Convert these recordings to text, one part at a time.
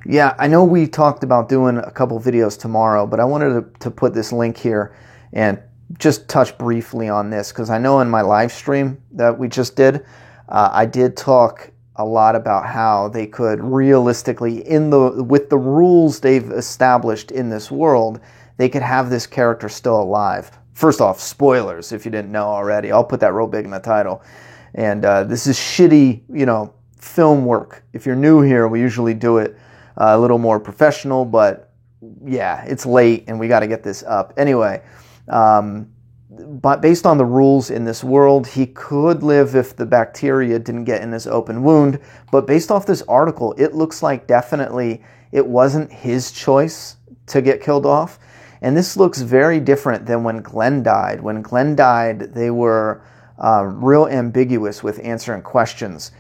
Yeah, I know we talked about doing a couple videos tomorrow, but I wanted to put this link here and just touch briefly on this, because I know in my live stream that we just did, I did talk a lot about how they could realistically, with the rules they've established in this world, they could have this character still alive. First off, spoilers if you didn't know already. I'll put that real big in the title. And this is shitty, film work. If you're new here, we usually do it a little more professional, but yeah, it's late and we got to get this up. Anyway, but based on the rules in this world, he could live if the bacteria didn't get in his open wound. But based off this article, it looks like definitely it wasn't his choice to get killed off. And this looks very different than when Glenn died. When Glenn died, they were real ambiguous with answering questions.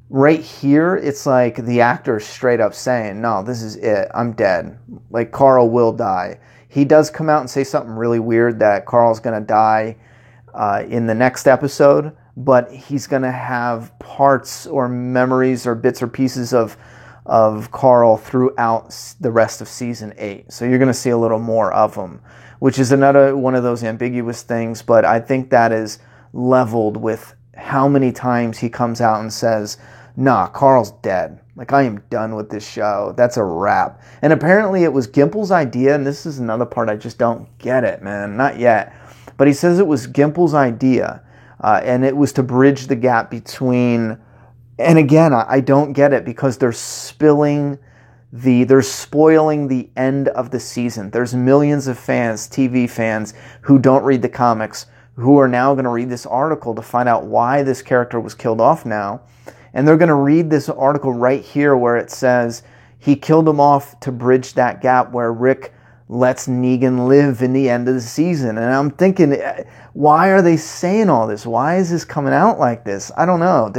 Right here, it's like the actor straight up saying, no, this is it. I'm dead. Like, Carl will die. He does come out and say something really weird that Carl's going to die in the next episode, but he's going to have parts or memories or bits or pieces of Carl throughout the rest of season 8. So you're going to see a little more of him, which is another one of those ambiguous things, but I think that is leveled with how many times he comes out and says, nah, Carl's dead. Like, I am done with this show. That's a wrap. And apparently it was Gimple's idea, and this is another part I just don't get it, man. Not yet. But he says it was Gimple's idea, and it was to bridge the gap between... And again, I don't get it, because they're spoiling the end of the season. There's millions of fans, TV fans, who don't read the comics, who are now going to read this article to find out why this character was killed off now. And they're going to read this article right here where it says he killed him off to bridge that gap where Rick lets Negan live in the end of the season. And I'm thinking, why are they saying all this? Why is this coming out like this? I don't know.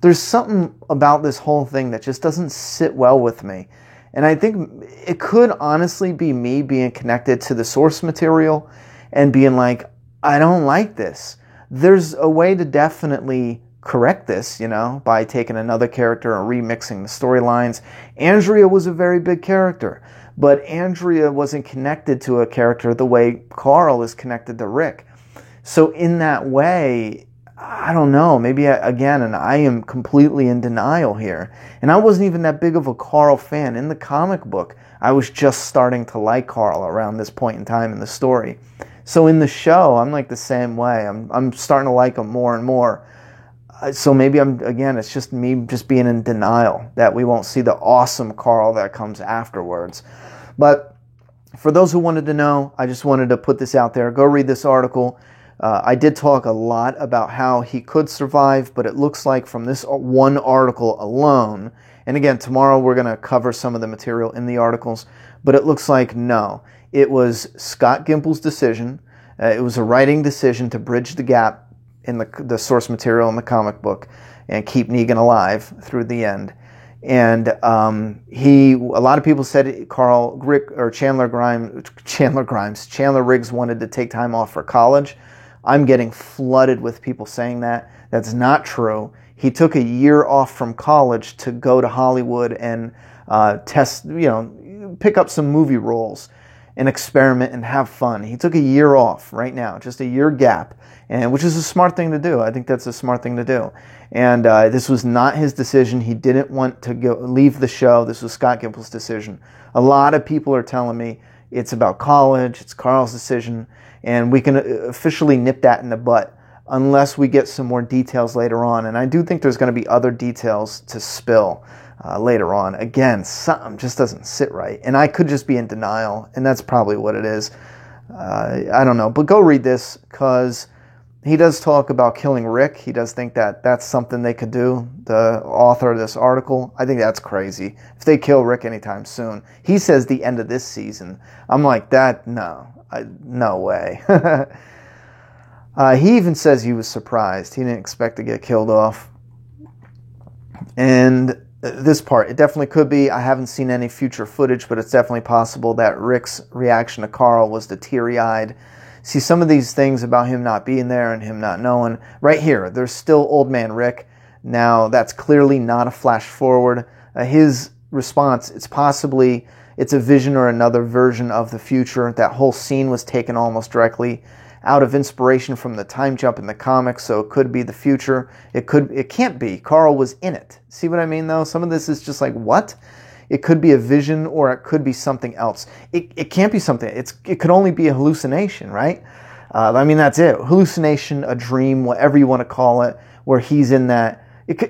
There's something about this whole thing that just doesn't sit well with me. And I think it could honestly be me being connected to the source material and being like, I don't like this. There's a way to definitely correct this, by taking another character and remixing the storylines. Andrea was a very big character, but Andrea wasn't connected to a character the way Carl is connected to Rick. So in that way, I don't know, maybe again, and I am completely in denial here. And I wasn't even that big of a Carl fan. In the comic book, I was just starting to like Carl around this point in time in the story. So in the show, I'm like the same way. I'm starting to like him more and more. So maybe it's just me just being in denial that we won't see the awesome Carl that comes afterwards. But for those who wanted to know, I just wanted to put this out there. Go read this article. I did talk a lot about how he could survive, but it looks like from this one article alone, and again, tomorrow we're going to cover some of the material in the articles, but it looks like no. It was Scott Gimple's decision. It was a writing decision to bridge the gap in the source material in the comic book and keep Negan alive through the end. And a lot of people said Chandler Riggs wanted to take time off for college. I'm getting flooded with people saying that. That's not true. He took a year off from college to go to Hollywood and pick up some movie roles and experiment and have fun. He took a year off right now, just a year gap, and which is a smart thing to do. I think that's a smart thing to do. And this was not his decision. He didn't want to leave the show. This was Scott Gimple's decision. A lot of people are telling me it's about college, it's Carl's decision, and we can officially nip that in the butt unless we get some more details later on. And I do think there's going to be other details to spill later on. Again, something just doesn't sit right. And I could just be in denial, and that's probably what it is. I don't know. But go read this, because he does talk about killing Rick. He does think that that's something they could do, the author of this article. I think that's crazy. If they kill Rick anytime soon. He says the end of this season. I'm like, no way. He even says he was surprised. He didn't expect to get killed off. And this part, it definitely could be. I haven't seen any future footage, but it's definitely possible that Rick's reaction to Carl was the teary-eyed. See, some of these things about him not being there and him not knowing. Right here, there's still Old Man Rick. Now, that's clearly not a flash forward. His response, it's a vision or another version of the future. That whole scene was taken almost directly out of inspiration from the time jump in the comics, so it could be the future. It can't be. Carl was in it. See what I mean, though? Some of this is just like, what? It could be a vision, or it could be something else. It can't be something. It could only be a hallucination, right? I mean, that's it. Hallucination, a dream, whatever you want to call it, where he's in that.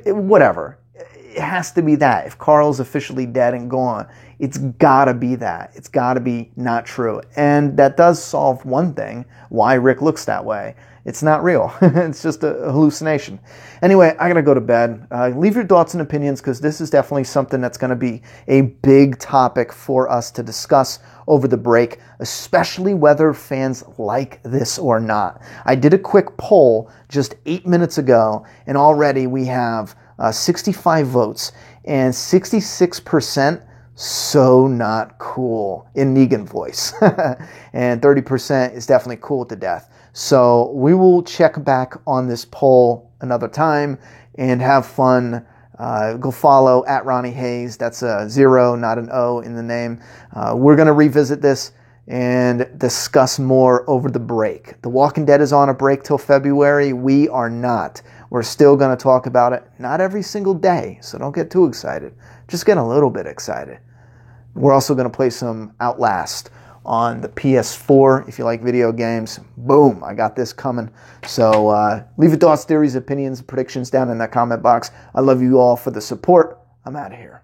Whatever. It has to be that. If Carl's officially dead and gone, it's gotta be that. It's gotta be not true. And that does solve one thing, why Rick looks that way. It's not real. It's just a hallucination. Anyway, I gotta go to bed. Leave your thoughts and opinions, because this is definitely something that's gonna be a big topic for us to discuss over the break, especially whether fans like this or not. I did a quick poll just 8 minutes ago, and already we have 65 votes, and 66% so not cool in Negan voice. And 30% is definitely cool to death. So we will check back on this poll another time and have fun. Go follow at Ronnie Hayes. That's a 0, not an O in the name. We're going to revisit this and discuss more over the break. The Walking Dead is on a break till February. We are not. We're still going to talk about it. Not every single day, so don't get too excited. Just get a little bit excited. We're also going to play some Outlast on the PS4. If you like video games, boom, I got this coming. So leave your thoughts, theories, opinions, predictions down in that comment box. I love you all for the support. I'm out of here.